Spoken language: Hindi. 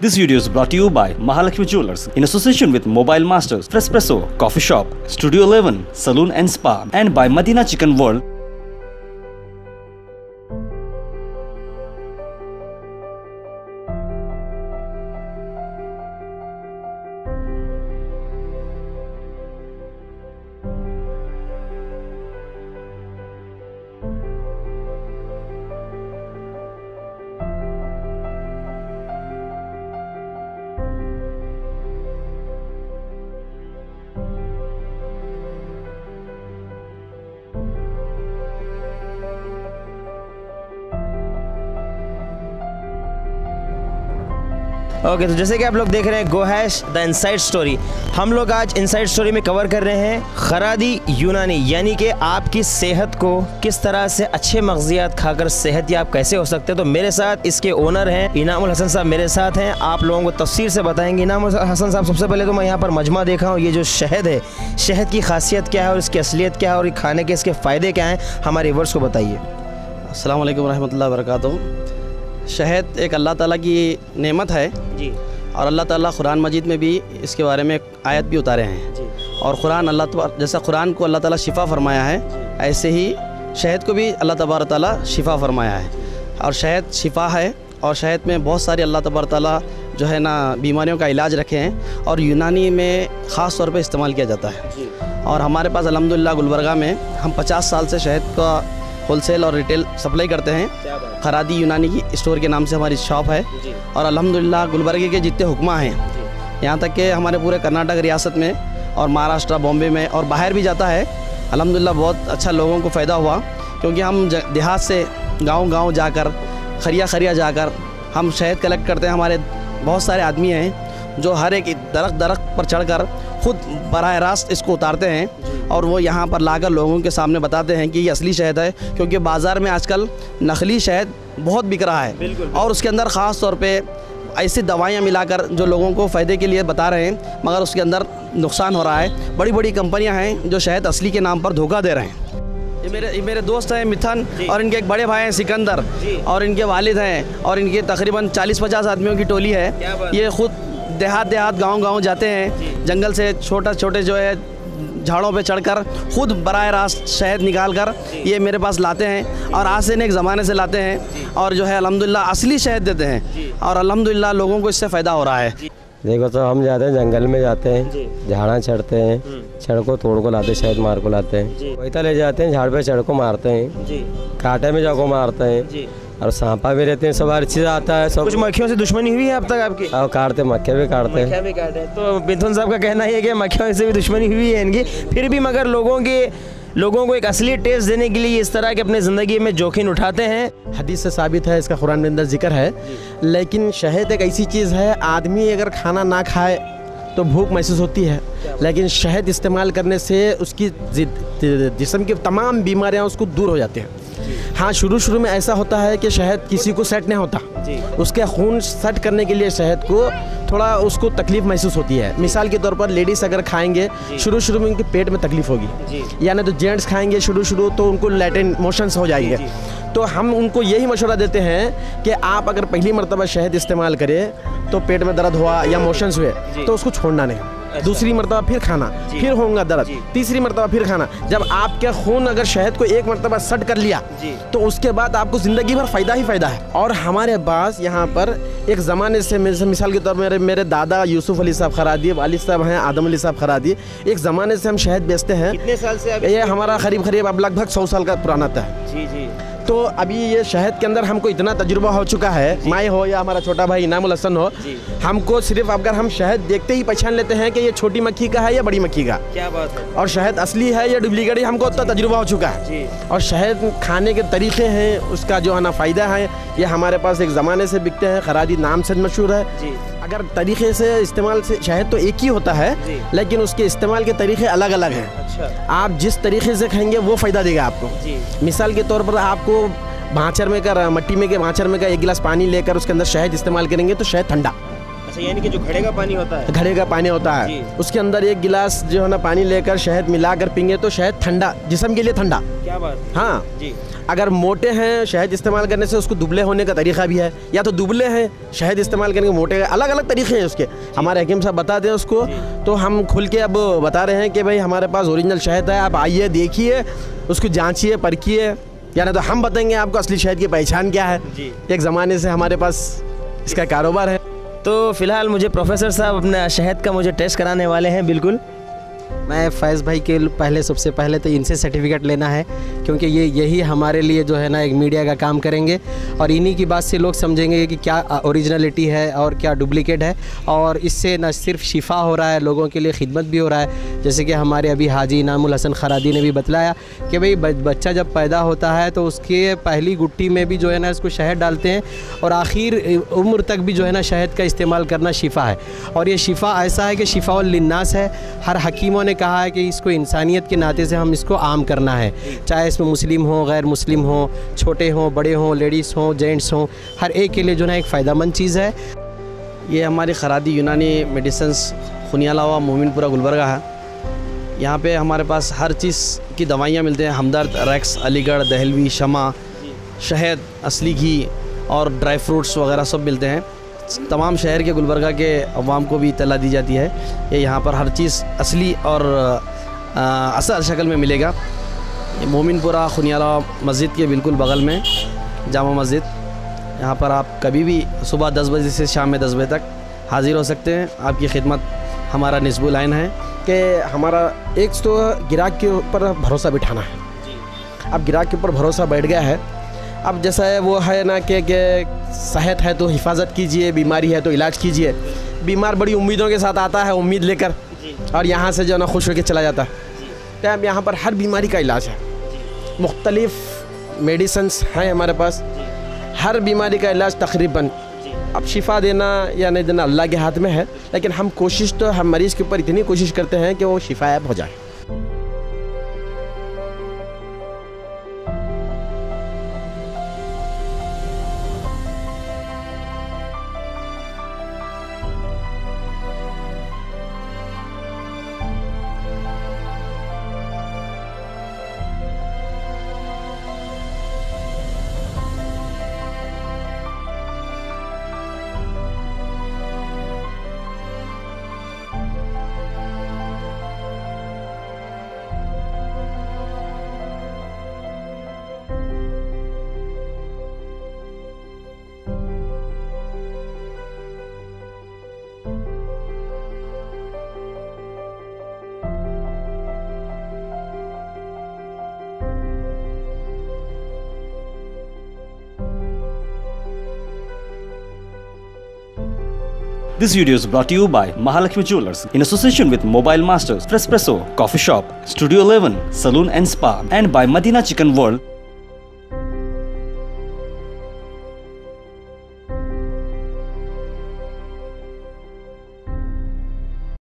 This video is brought to you by Mahalakshmi Jewelers in association with Mobile Masters, Frespresso, Coffee Shop, Studio 11, Saloon and Spa, and by Madina Chicken World. Okay तो जैसे कि आप लोग देख रहे हैं गोहैश द इनसाइड स्टोरी, हम लोग आज इनसाइड स्टोरी में कवर कर रहे हैं खरादी यूनानी, यानी कि आपकी सेहत को किस तरह से अच्छे मग़ज़ियात खाकर सेहतयाब कैसे हो सकते हैं। तो मेरे साथ इसके ओनर हैं इनामुल हसन साहब, मेरे साथ हैं, आप लोगों को तफसीर से बताएंगे। इनामुल हसन साहब, सबसे पहले तो मैं यहाँ पर मजमा देखा हूँ, ये जो शहद है, शहद की खासियत क्या है और इसकी असलियत क्या है और खाने के इसके फ़ायदे क्या हैं, हमारे व्यूअर्स को बताइए। अस्सलाम वालेकुम रहमतुल्लाहि व बरकातुहू। शहद एक अल्लाह ताला की नेमत है जी, और अल्लाह ताला कुरान मजीद में भी इसके बारे में आयत भी उतारे हैं जी। और कुरान जैसा कुरान को अल्लाह ताला शिफा फरमाया है, ऐसे ही शहद को भी अल्लाह तबारक ताला शिफा फरमाया है। और शहद शिफा है, और शहद में बहुत सारी अल्लाह तबारक ताला जो है ना बीमारियों का इलाज रखे हैं, और यूनानी में ख़ास तौर पे इस्तेमाल किया जाता है जी। और हमारे पास अल्हम्दुलिल्लाह गुलबर्गा में हम 50 साल से शहद का होलसेल और रिटेल सप्लाई करते हैं। खरादी यूनानी की स्टोर के नाम से हमारी शॉप है। और अल्हम्दुलिल्लाह गुलबर्गे के जितने हुक्मा हैं, यहाँ तक कि हमारे पूरे कर्नाटक रियासत में और महाराष्ट्र, बॉम्बे में और बाहर भी जाता है। अल्हम्दुलिल्लाह बहुत अच्छा लोगों को फ़ायदा हुआ, क्योंकि हम देहात से गांव-गांव जाकर, खरिया जाकर हम शहद कलेक्ट करते हैं। हमारे बहुत सारे आदमी हैं जो हर एक दरख्त पर चढ़कर खुद बराह रास्त इसको उतारते हैं, और वो यहाँ पर लाकर लोगों के सामने बताते हैं कि ये असली शहद है। क्योंकि बाज़ार में आजकल नकली शहद बहुत बिक रहा है, और उसके अंदर ख़ास तौर पे ऐसी दवाइयाँ मिलाकर जो लोगों को फ़ायदे के लिए बता रहे हैं, मगर उसके अंदर नुकसान हो रहा है। बड़ी बड़ी कंपनियाँ हैं जो शहद असली के नाम पर धोखा दे रहे हैं। ये मेरे दोस्त हैं मिथन, और इनके एक बड़े भाई हैं सिकंदर, और इनके वालिद हैं, और इनकी तकरीबन 40-50 आदमियों की टोली है। ये ख़ुद देहात गांव जाते हैं, जंगल से छोटे जो है झाड़ों पे चढ़कर खुद बराह रास्त शहद निकाल कर ये मेरे पास लाते हैं, और आज से एक ज़माने से लाते हैं, और जो है अल्हम्दुलिल्लाह असली शहद देते हैं, और अल्हम्दुलिल्लाह लोगों को इससे फ़ायदा हो रहा है। देखो तो हम जाते हैं जंगल में, जाते हैं झाड़ा चढ़ते हैं, छड़ को तोड़ को लाते, शहद मार को लाते हैं, कोयता ले जाते हैं, झाड़ पे छड़ को मारते हैं, कांटे में जाको मारते हैं, और सांपा भी रहते हैं, सब हर चीज़ आता है। सब कुछ मक्खियों से दुश्मनी हुई है अब तक आपकी? और काटते, मक्खे भी काटते हैं। तो मिथुन साहब का कहना है कि मक्खियों से भी दुश्मनी हुई है इनकी, फिर भी मगर लोगों को एक असली टेस्ट देने के लिए इस तरह के अपने ज़िंदगी में जोखिम उठाते हैं। हदीस से साबित है, इसका कुरान में अंदर जिक्र है। लेकिन शहद एक ऐसी चीज़ है, आदमी अगर खाना ना खाए तो भूख महसूस होती है, लेकिन शहद इस्तेमाल करने से उसकी जिस्म की तमाम बीमारियां उसको दूर हो जाती हैं। हाँ, शुरू में ऐसा होता है कि शहद किसी को सेट नहीं होता, उसके खून सेट करने के लिए शहद को थोड़ा उसको तकलीफ़ महसूस होती है। मिसाल के तौर पर लेडीज़ अगर खाएंगे, शुरू में उनके पेट में तकलीफ़ होगी, यानी तो जेंट्स खाएंगे शुरू तो उनको लैटिन मोशंस हो जाएंगे। तो हम उनको यही मशवरा देते हैं कि आप अगर पहली मरतबा शहद इस्तेमाल करें तो पेट में दर्द हुआ या मोशंस हुए तो उसको छोड़ना नहीं। दूसरी मरतबा फिर खाना, फिर होगा दर्द, तीसरी मरतबा फिर खाना। जब आपके खून अगर शहद को एक मरतबा सेट कर लिया तो उसके बाद आपको ज़िंदगी भर फ़ायदा ही फ़ायदा है। और हमारे पास यहाँ पर एक ज़माने से, मिसाल के तौर पर मेरे दादा यूसुफ अली साहब खरादी, वालिद साहब हैं आदम अली साहब खरादी, एक ज़माने से हम शहद बेचते हैं। कितने साल से? ये हमारा करीब अब लगभग 100 साल का पुराना था। जी। तो अभी ये शहद के अंदर हमको इतना तजुर्बा हो चुका है, मैं हो या हमारा छोटा भाई इनामुल हसन हो, हमको सिर्फ अगर हम शहद देखते ही पहचान लेते हैं कि ये छोटी मक्खी का है या बड़ी मक्खी का। क्या बात है। और शहद असली है या डुप्लीकेट, हमको उतना तजुर्बा हो चुका है। और शहद खाने के तरीके हैं, उसका जो है ना फ़ायदा है, ये हमारे पास एक ज़माने से बिकते हैं, खरादी नाम से मशहूर है। अगर तरीके से इस्तेमाल से, शहद तो एक ही होता है लेकिन उसके इस्तेमाल के तरीके अलग अलग हैं। अच्छा। आप जिस तरीके से खाएंगे वो फ़ायदा देगा आपको। मिसाल के तौर पर आपको भांचर में का, मट्टी में के भांचर में का 1 गिलास पानी लेकर उसके अंदर शहद इस्तेमाल करेंगे तो शहद ठंडा, अच्छा, यानी कि जो घड़े का पानी होता है, घड़े का पानी होता जी। है, उसके अंदर एक गिलास जो है ना पानी लेकर शहद मिलाकर पीएंगे तो शहद ठंडा, जिस्म के लिए ठंडा। क्या बात है। हाँ जी। अगर मोटे हैं शहद इस्तेमाल करने से उसको दुबले होने का तरीका भी है, या तो दुबले हैं शहद इस्तेमाल करने के मोटे, अलग अलग तरीके हैं उसके। हमारे हकीम साहब बताते हैं उसको, तो हम खुल के अब बता रहे हैं कि भाई हमारे पास ओरिजिनल शहद है, आप आइए देखिए, उसको जांचिए परखिए, या नहीं तो हम बताएंगे आपको असली शहद की पहचान क्या है। जी। एक ज़माने से हमारे पास इसका कारोबार है। तो फिलहाल मुझे प्रोफेसर साहब अपना शहद का मुझे टेस्ट कराने वाले हैं। बिल्कुल। मैं फैज़ भाई के पहले सबसे पहले तो इनसे सर्टिफिकेट लेना है, क्योंकि यही हमारे लिए जो है ना एक मीडिया का काम करेंगे, और इन्हीं की बात से लोग समझेंगे कि क्या ओरिजिनलिटी है और क्या डुप्लीकेट है। और इससे न सिर्फ शिफा हो रहा है, लोगों के लिए खिदमत भी हो रहा है। जैसे कि हमारे अभी हाजी इनामुल हसन खरादी ने भी बतलाया कि भाई बच्चा जब पैदा होता है तो उसके पहली गुट्टी में भी जो है ना इसको शहद डालते हैं, और आखिर उम्र तक भी जो है ना शहद का इस्तेमाल करना शिफा है। और ये शिफा ऐसा है कि शिफा लिन्नास है। हर हकीमों ने कहा है कि इसको इंसानियत के नाते से हम इसको आम करना है, चाहे इसमें मुस्लिम हो, गैर मुस्लिम हो, छोटे हों, बड़े हों, लेडीज़ हों, जेंट्स हों, हर एक के लिए जो है एक फ़ायदेमंद चीज़ है। ये हमारी खरादी यूनानी मेडिसिन्स खुनियालावा मोमिनपुरा गुलबर्गा है। यहाँ पे हमारे पास हर चीज़ की दवाइयाँ मिलते हैं, हमदर्द, रेक्स, अलीगढ़, दहलवी, शमा, शहद, असली घी और ड्राई फ्रूट्स वगैरह सब मिलते हैं। तमाम शहर के गुलबर्गा के अवाम को भी इत्तला दी जाती है। ये यहाँ पर हर चीज़ असली और असल शक्ल में मिलेगा। ये मोमिनपुरा खुनियाला मस्जिद के बिल्कुल बगल में जामा मस्जिद। यहाँ पर आप कभी भी सुबह 10 बजे से शाम में 10 बजे तक हाज़िर हो सकते हैं। आपकी खिदमत हमारा निस्बुल आइन है कि हमारा एक तो ग्राहक के ऊपर भरोसा बिठाना है। अब ग्राहक के ऊपर भरोसा बैठ गया है, अब जैसा है वो है ना कि सेहत है तो हिफाजत कीजिए, बीमारी है तो इलाज कीजिए। बीमार बड़ी उम्मीदों के साथ आता है, उम्मीद लेकर, और यहाँ से जो है ना खुश होकर चला जाता है। तो अब यहाँ पर हर बीमारी का इलाज है, मुख्तलिफ मेडिसिन्स हैं हमारे पास, हर बीमारी का इलाज तकरीबन। अब शिफा देना या नहीं देना अल्लाह के हाथ में है, लेकिन हम कोशिश तो हम मरीज़ के ऊपर इतनी कोशिश करते हैं कि वो शिफायाब हो जाए। This video is brought to you by Mahalakshmi Jewelers in association with Mobile Masters, Frespresso, Coffee Shop, Studio 11, Saloon and Spa, and by Madina Chicken World.